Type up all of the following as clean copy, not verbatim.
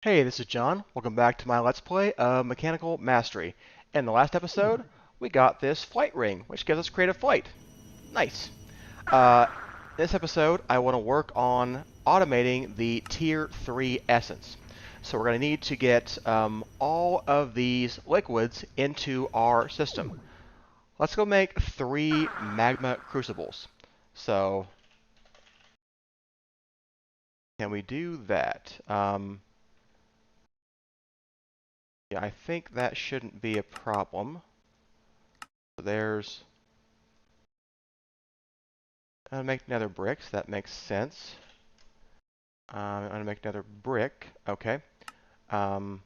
Hey, this is John. Welcome back to my Let's Play of Mechanical Mastery. In the last episode, we got this flight ring, which gives us creative flight. Nice. Uh, this episode, I want to work on automating the Tier 3 essence. So we're going to need to get all of these liquids into our system. Let's go make 3 magma crucibles. So, can we do that? Yeah, I think that shouldn't be a problem. There's I'm gonna make another brick, so that makes sense. I'm gonna make another brick. Okay. Um,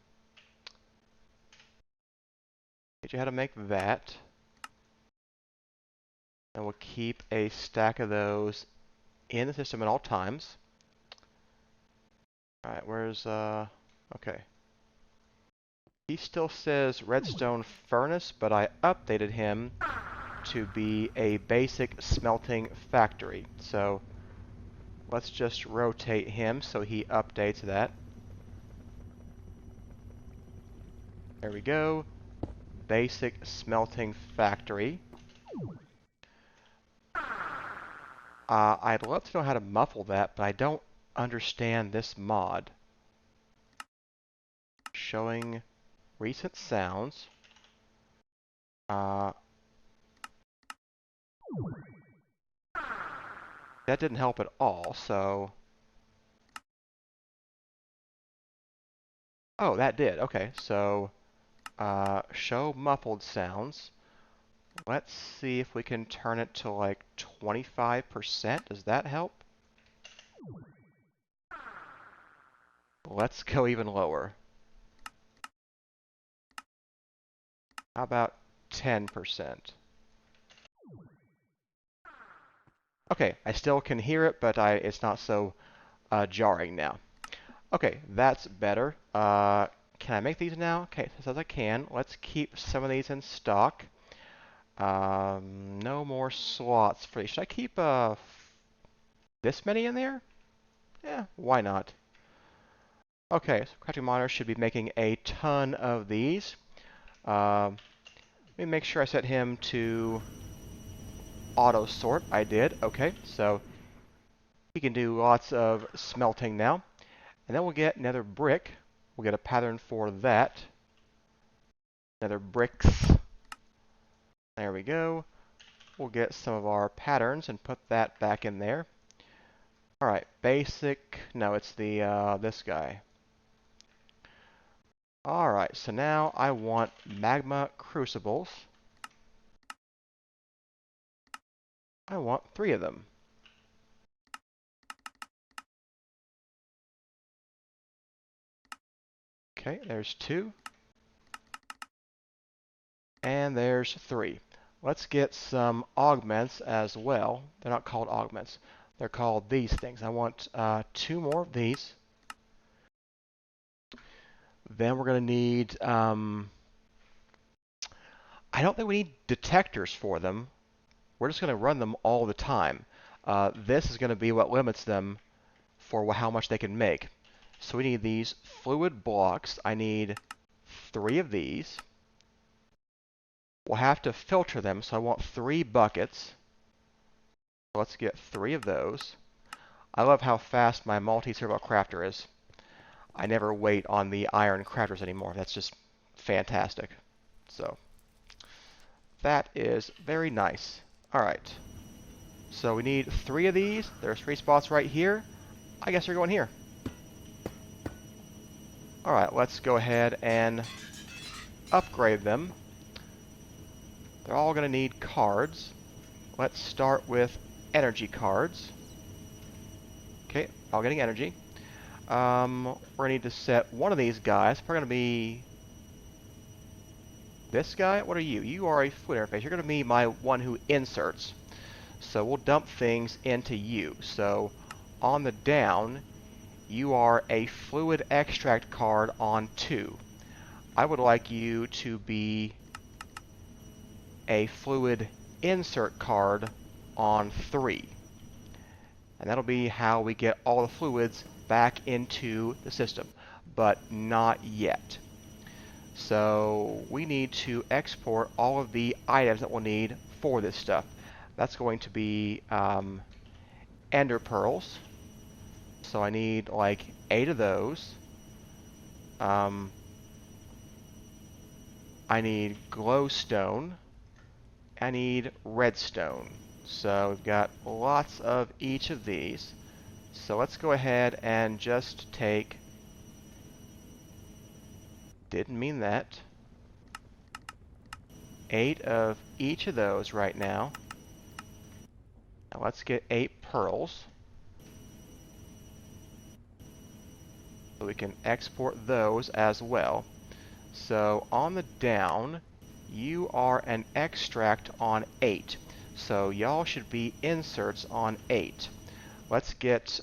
teach you how to make that. And we'll keep a stack of those in the system at all times. All right, where's okay. He still says redstone furnace, but I updated him to be a basic smelting factory. So let's just rotate him so he updates that. There we go. Basic smelting factory. I'd love to know how to muffle that, but I don't understand this mod. Showing recent sounds. Uh, that didn't help at all, so... Oh, that did. Okay, so... show muffled sounds. Let's see if we can turn it to like 25%. Does that help? Let's go even lower. How about 10%? Okay, I still can hear it, but it's not so jarring now. Okay, that's better. Can I make these now? Okay, it says I can. Let's keep some of these in stock. No more slots for these. Should I keep this many in there? Yeah, why not? Okay, so crafting monitor should be making a ton of these. Let me make sure I set him to auto sort. I did. Okay, so he can do lots of smelting now. And then we'll get another brick. We'll get a pattern for that. Another bricks. There we go. We'll get some of our patterns and put that back in there. All right, basic. No, it's the this guy. All right, so now I want magma crucibles. I want 3 of them. Okay, there's 2. And there's 3. Let's get some augments as well. They're not called augments. They're called these things. I want 2 more of these. Then we're going to need... I don't think we need detectors for them. We're just going to run them all the time. This is going to be what limits them for how much they can make. So we need these fluid blocks. I need 3 of these. We'll have to filter them, so I want 3 buckets. Let's get 3 of those. I love how fast my multi-servo crafter is. I never wait on the iron crafters anymore. That's just fantastic. So that is very nice. All right. So we need 3 of these. There's 3 spots right here. I guess they're going here. All right, let's go ahead and upgrade them. They're all going to need cards. Let's start with energy cards. Okay, all getting energy. We're going to need to set one of these guys. We're going to be this guy. What are you? You are a fluid interface. You're going to be my one who inserts. So we'll dump things into you. So on the down, you are a fluid extract card on 2. I would like you to be a fluid insert card on 3. And that'll be how we get all the fluids back into the system. but not yet. So we need to export all of the items that we'll need for this stuff. That's going to be ender pearls. So I need like 8 of those. I need glowstone. I need redstone. So we've got lots of each of these. So let's go ahead and just take... Didn't mean that. 8 of each of those right now. Now let's get 8 pearls. So we can export those as well. So on the down, you are an extract on 8. So y'all should be inserts on 8. Let's get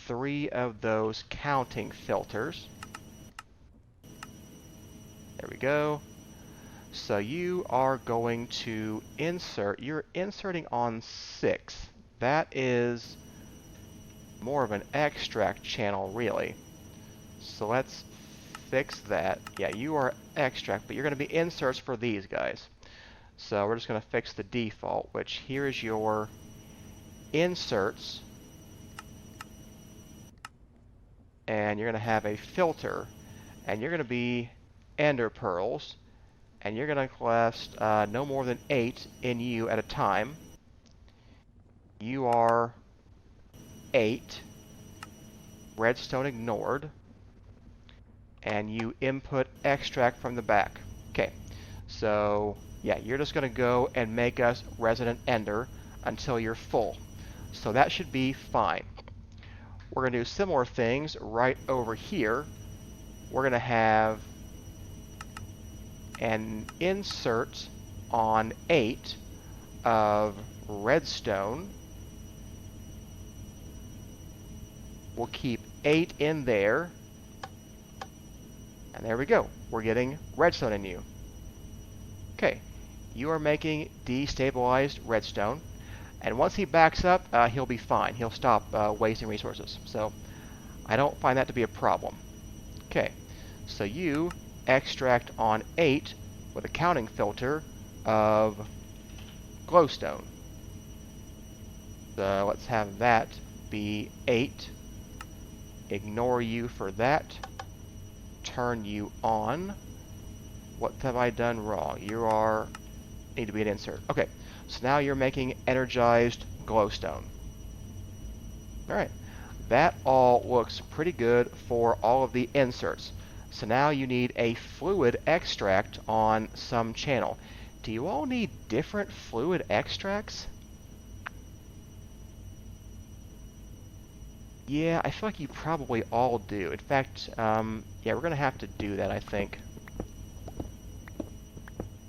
3 of those counting filters. There we go. So you are going to insert, you're inserting on 6. That is more of an extract channel, really. So let's fix that. Yeah, you are extract, but you're going to be inserts for these guys. So we're just going to fix the default, which here is your inserts. And you're going to have a filter. And you're going to be ender pearls. And you're going to collect no more than 8 in you at a time. You are 8. Redstone ignored. And you input extract from the back. Okay, so yeah, you're just going to go and make us resident ender until you're full. So that should be fine. We're going to do similar things right over here. We're going to have an insert on 8 of redstone. We'll keep 8 in there. And there we go. We're getting redstone in you. Okay. You are making destabilized redstone. And once he backs up, he'll be fine. He'll stop wasting resources. So I don't find that to be a problem. Okay. So you extract on 8 with a counting filter of glowstone. So let's have that be 8. Ignore you for that. Turn you on. What have I done wrong? You need to be an insert. Okay, so now you're making energized glowstone. Alright, that all looks pretty good for all of the inserts. So now you need a fluid extract on some channel. Do you all need different fluid extracts? Yeah, I feel like you probably all do. In fact, yeah, we're going to have to do that, I think.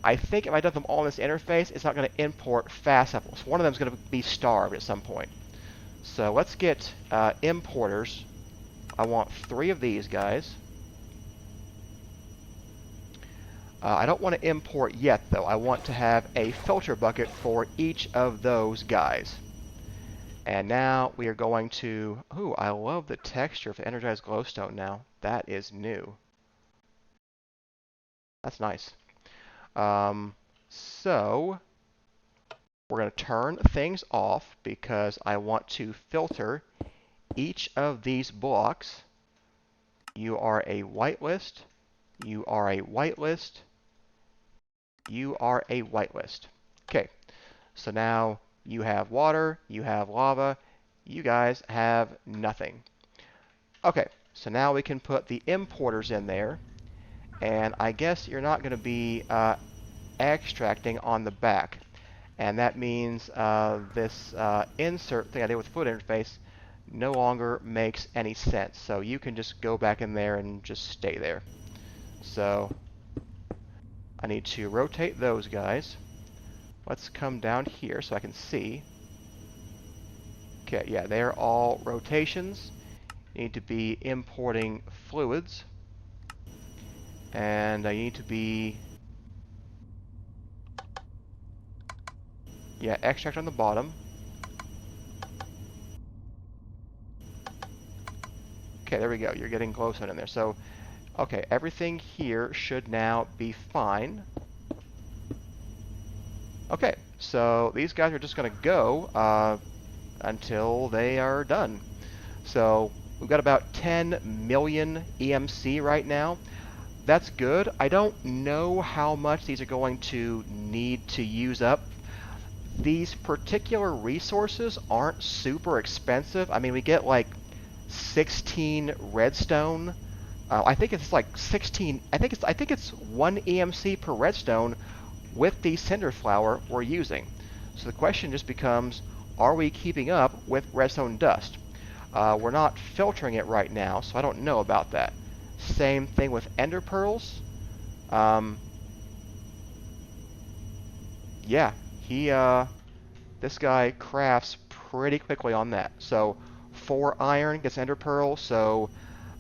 I think if I dump them all in this interface, it's not going to import fast enough. So one of them is going to be starved at some point. So let's get importers. I want 3 of these guys. I don't want to import yet, though. I want to have a filter bucket for each of those guys. And now we are going to... Ooh, I love the texture of the energized glowstone now. That is new. That's nice. So we're going to turn things off because I want to filter each of these blocks. You are a whitelist. You are a whitelist. You are a whitelist. Okay, so now you have water, you have lava, you guys have nothing. Okay, so now we can put the importers in there, and I guess you're not going to be extracting on the back. And that means this insert thing I did with fluid interface no longer makes any sense. So you can just go back in there and just stay there. So I need to rotate those guys. Let's come down here so I can see. Okay, yeah, they're all rotations. You need to be importing fluids. And I need to be... Yeah, extract on the bottom. Okay, there we go. You're getting glowstone in there. So Okay, everything here should now be fine. Okay, so these guys are just going to go until they are done. So we've got about 10 million EMC right now. That's good. I don't know how much these are going to need to use up. These particular resources aren't super expensive. I mean, we get like 16 redstone. I think it's like 16. I think it's 1 EMC per redstone with the cinder flower we're using. So the question just becomes, are we keeping up with redstone dust? We're not filtering it right now, so I don't know about that. Same thing with ender pearls. Um, yeah, this guy crafts pretty quickly on that. So 4 iron gets ender pearl. So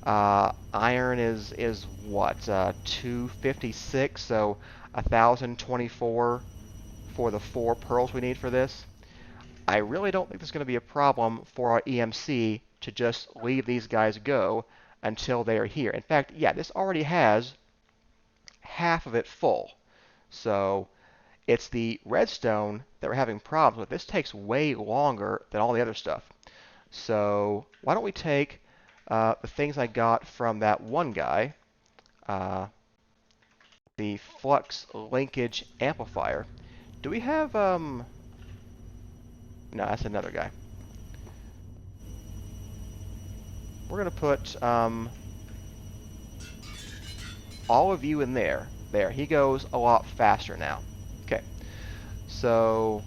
iron is what 256. So 1,024 for the 4 pearls we need for this. I really don't think there's going to be a problem for our EMC to just leave these guys go until they are here. In fact, yeah, this already has half of it full. So it's the redstone that we're having problems with. This takes way longer than all the other stuff. So why don't we take the things I got from that one guy, uh, the flux linkage amplifier. Do we have, no, that's another guy. We're going to put all of you in there. There, he goes a lot faster now. Okay, so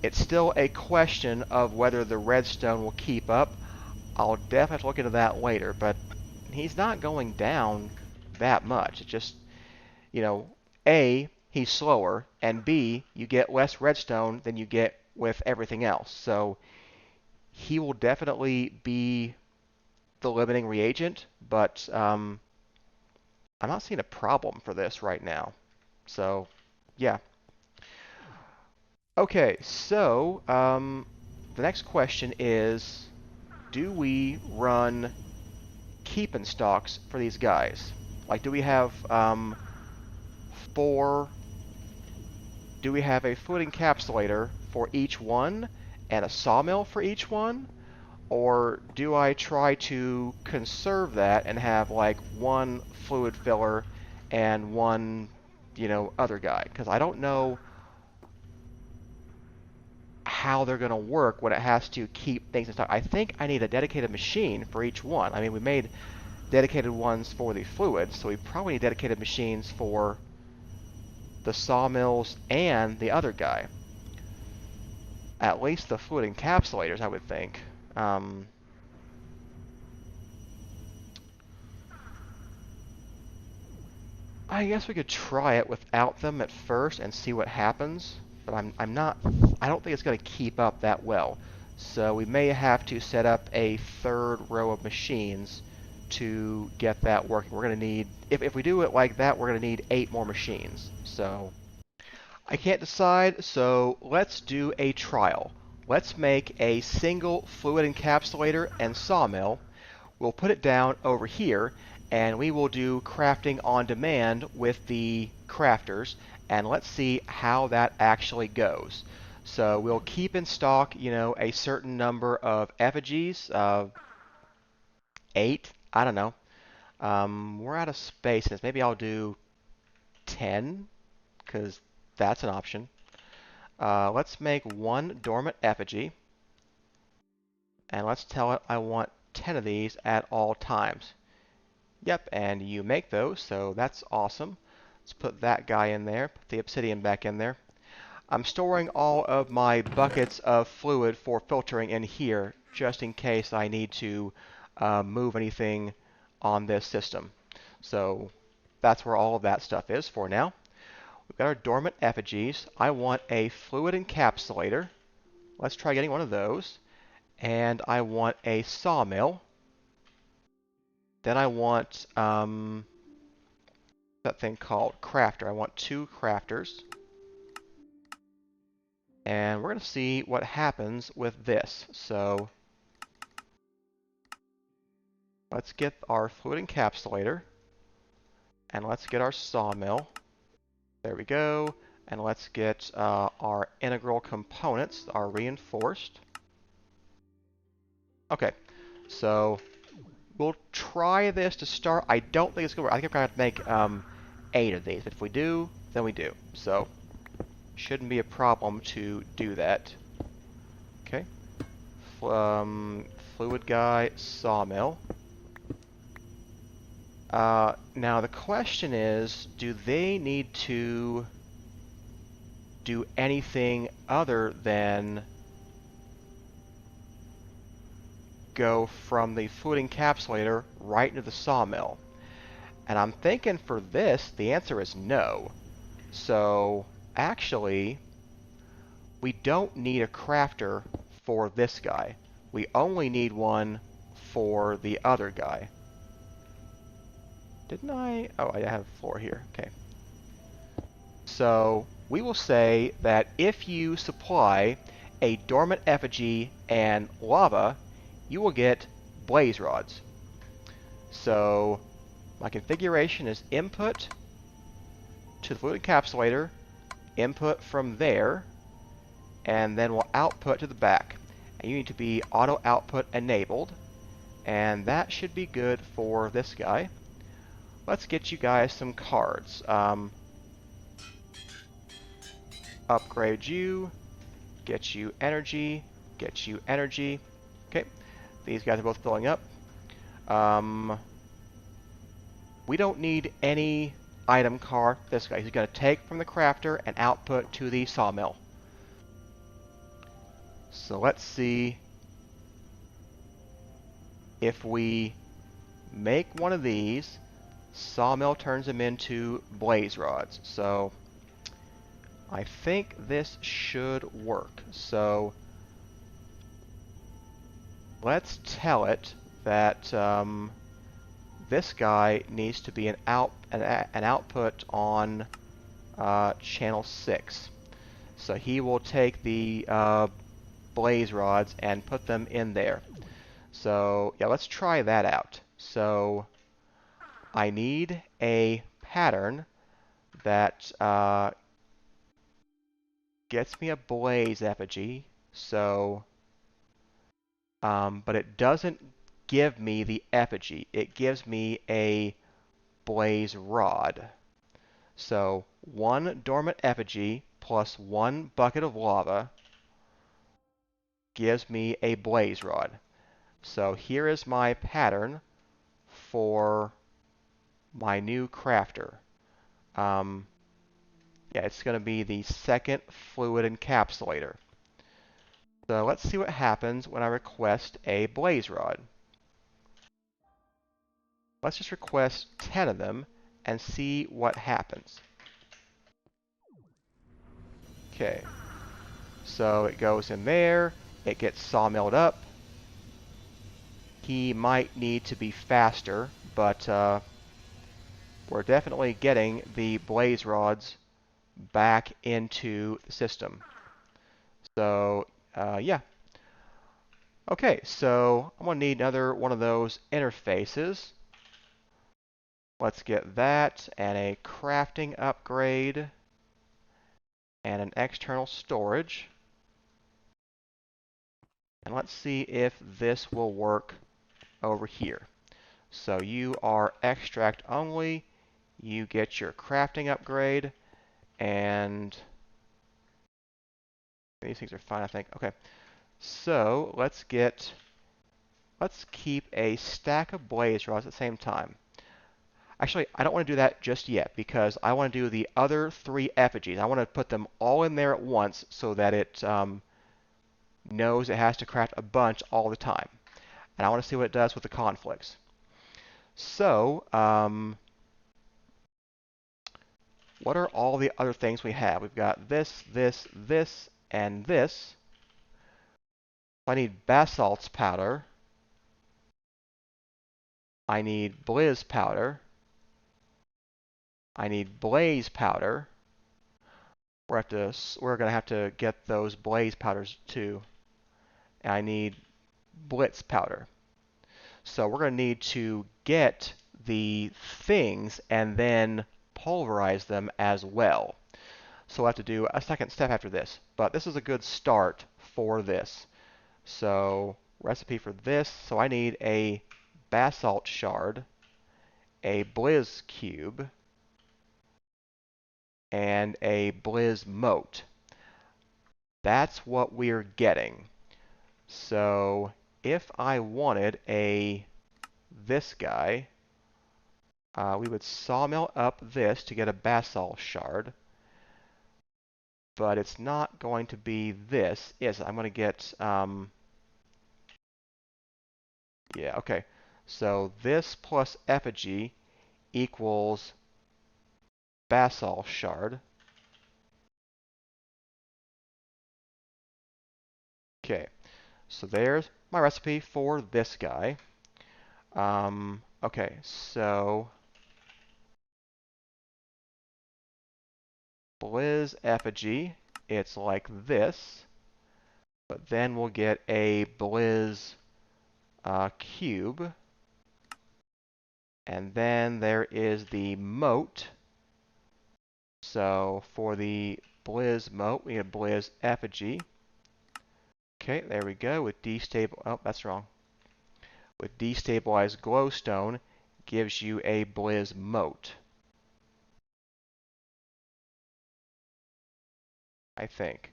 it's still a question of whether the redstone will keep up. I'll definitely have to look into that later, but he's not going down that much. It's just, you know, A, he's slower, and B, you get less redstone than you get with everything else. So he will definitely be the limiting reagent, but I'm not seeing a problem for this right now. So, yeah. Okay, so the next question is, do we run keeping stocks for these guys? Like, do we have four? Do we have a food encapsulator for each one and a sawmill for each one? Or do I try to conserve that and have like one fluid filler and one, other guy? Because I don't know how they're going to work when it has to keep things in stock. I think I need a dedicated machine for each one. I mean, we made dedicated ones for the fluid, so we probably need dedicated machines for the sawmills and the other guy. At least the fluid encapsulators, I would think. I guess we could try it without them at first and see what happens, but I don't think it's going to keep up that well. So we may have to set up a third row of machines to get that working. We're going to need, if we do it like that, we're going to need 8 more machines. So I can't decide, so let's do a trial. Let's make a single fluid encapsulator and sawmill. We'll put it down over here, and we will do crafting on demand with the crafters, and let's see how that actually goes. So we'll keep in stock, a certain number of effigies, 8, I don't know. We're out of space in this. Maybe I'll do 10, because that's an option. Let's make one dormant effigy, and let's tell it I want 10 of these at all times. Yep, and you make those, so that's awesome. Let's put that guy in there, put the obsidian back in there. I'm storing all of my buckets of fluid for filtering in here, just in case I need to move anything on this system. So that's where all of that stuff is for now. We've got our dormant effigies. I want a fluid encapsulator. Let's try getting one of those. And I want a sawmill. Then I want that thing called crafter. I want 2 crafters. And we're going to see what happens with this. So let's get our fluid encapsulator. And let's get our sawmill. There we go. And let's get our integral components, our reinforced. Okay, so we'll try this to start. I don't think it's going to work. I think we're going to have to make 8 of these. But if we do, then we do. So shouldn't be a problem to do that. Okay. Fluid guy, sawmill. Now the question is, do they need to do anything other than go from the fluid encapsulator right into the sawmill? And I'm thinking for this, the answer is no. So actually, we don't need a crafter for this guy. We only need one for the other guy. Didn't I? Oh, I have 4 here. Okay. So we will say that if you supply a dormant effigy and lava, you will get blaze rods. So my configuration is input to the fluid encapsulator, input from there, and then we'll output to the back. And you need to be auto output enabled, and that should be good for this guy. Let's get you guys some cards. Upgrade you, get you energy, get you energy. Okay, these guys are both filling up. We don't need any item card. This guy, he's going to take from the crafter and output to the sawmill. So let's see if we make one of these, sawmill turns them into blaze rods. So I think this should work. So let's tell it that this guy needs to be an output on channel 6. So he will take the blaze rods and put them in there. So yeah, let's try that out. So I need a pattern that gets me a blaze effigy. So, but it doesn't give me the effigy. It gives me a blaze rod. So 1 dormant effigy plus 1 bucket of lava gives me a blaze rod. So here is my pattern for my new crafter. Yeah, it's going to be the second fluid encapsulator. So let's see what happens when I request a blaze rod. Let's just request 10 of them and see what happens. Okay, so it goes in there, it gets sawmilled up. He might need to be faster, but we're definitely getting the blaze rods back into the system. So yeah. Okay, so I'm going to need another one of those interfaces. Let's get that, and a crafting upgrade, and an external storage. And let's see if this will work over here. So you are extract only, you get your crafting upgrade, and these things are fine, I think. Okay, so let's keep a stack of blaze rods at the same time. Actually, I don't want to do that just yet because I want to do the other 3 effigies. I want to put them all in there at once so that it knows it has to craft a bunch all the time. And I want to see what it does with the conflicts. So, what are all the other things we have? We've got this, this, this, and this. I need basalt's powder. I need blizz powder. I need blaze powder. We're going to have to get those blaze powders too. And I need blitz powder. So we're going to need to get the things and then pulverize them as well. So we'll have to do a second step after this, but this is a good start for this. So recipe for this, so I need a basalt shard, a blizz cube, and a blizz mote. That's what we're getting. So if I wanted this guy, we would sawmill up this to get a basalt shard, but it's not going to be this, is it? I'm going to get, yeah, okay. So this plus effigy equals basalt shard. Okay, so there's my recipe for this guy. Okay, so blizz effigy, it's like this, but then we'll get a blizz cube, and then there is the mote. So for the blizz mote, we need a blizz effigy. Okay, there we go. With destabilize, oh, that's wrong. With destabilized glowstone, gives you a blizz mote, I think.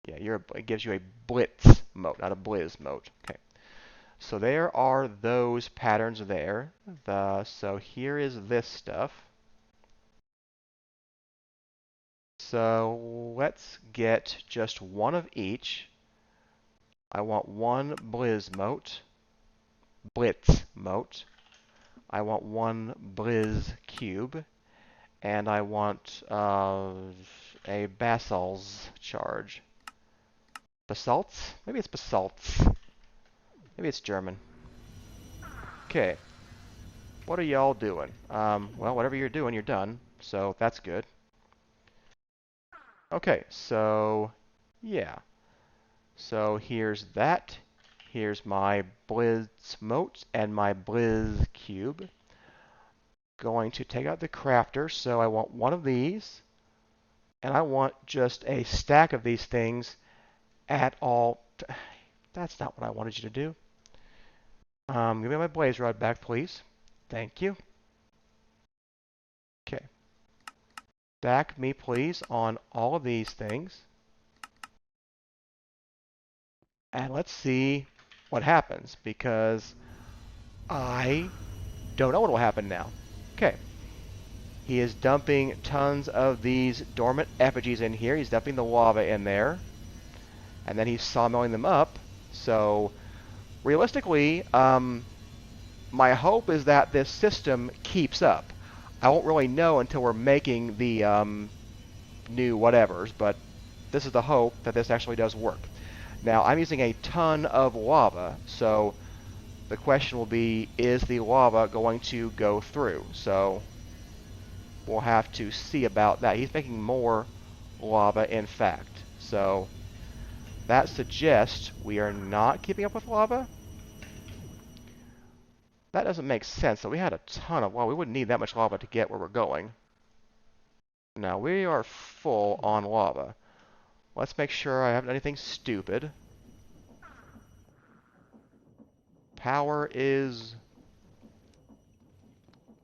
Yeah, it gives you a blitz mote, not a blizz mote. Okay. So there are those patterns there. So here is this stuff. So let's get just one of each. I want one blizz mote, blitz mote. I want one blizz cube, and I want a basalt's charge. Basalts? Maybe it's basalts. Maybe it's German. Okay. What are y'all doing? Well, whatever you're doing, you're done. So that's good. Okay, so yeah. So here's that. Here's my blizz mote and my blizz cube. Going to take out the crafter, so I want one of these, and I want just a stack of these things at all. That's not what I wanted you to do. Give me my blaze rod back, please. Thank you. Okay. Stack me, please, on all of these things. And let's see what happens, because I don't know what will happen now. Okay. He is dumping tons of these dormant effigies in here. He's dumping the lava in there. And then he's sawmilling them up. So, realistically, my hope is that this system keeps up. I won't really know until we're making the new whatevers, but this is the hope that this actually does work. Now, I'm using a ton of lava, so the question will be, is the lava going to go through? So we'll have to see about that. He's making more lava, in fact. So that suggests we are not keeping up with lava. That doesn't make sense. So we had a ton of lava. We wouldn't need that much lava to get where we're going. Now we are full on lava. Let's make sure I haven't done anything stupid. Power is...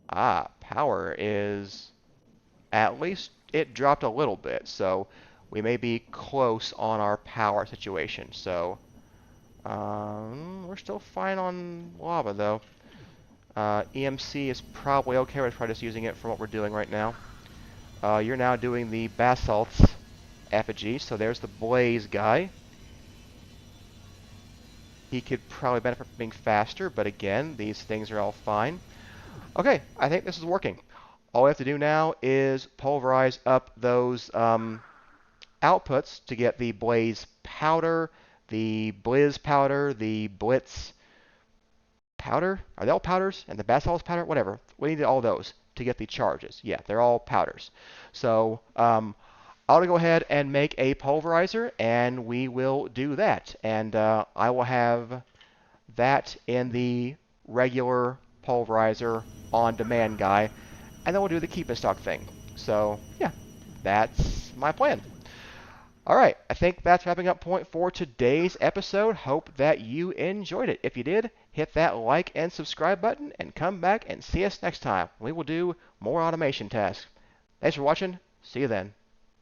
power is... At least it dropped a little bit, so we may be close on our power situation. So, we're still fine on lava, though. EMC is probably okay. We're probably just using it for what we're doing right now. You're now doing the basalt's effigy, so there's the blaze guy. He could probably benefit from being faster, but again, these things are all fine. Okay, I think this is working. All we have to do now is pulverize up those outputs to get the blaze powder, the blizz powder, the blitz powder. Are they all powders? And the basalt powder? Whatever. We need all those to get the charges. Yeah, they're all powders. So I'll go ahead and make a pulverizer, and we will do that. And I will have that in the regular pulverizer, on-demand guy, and then we'll do the keep in stock thing. So yeah, that's my plan. All right, I think that's wrapping up point for today's episode. Hope that you enjoyed it. If you did, hit that like and subscribe button and come back and see us next time. We will do more automation tasks. Thanks for watching. See you then.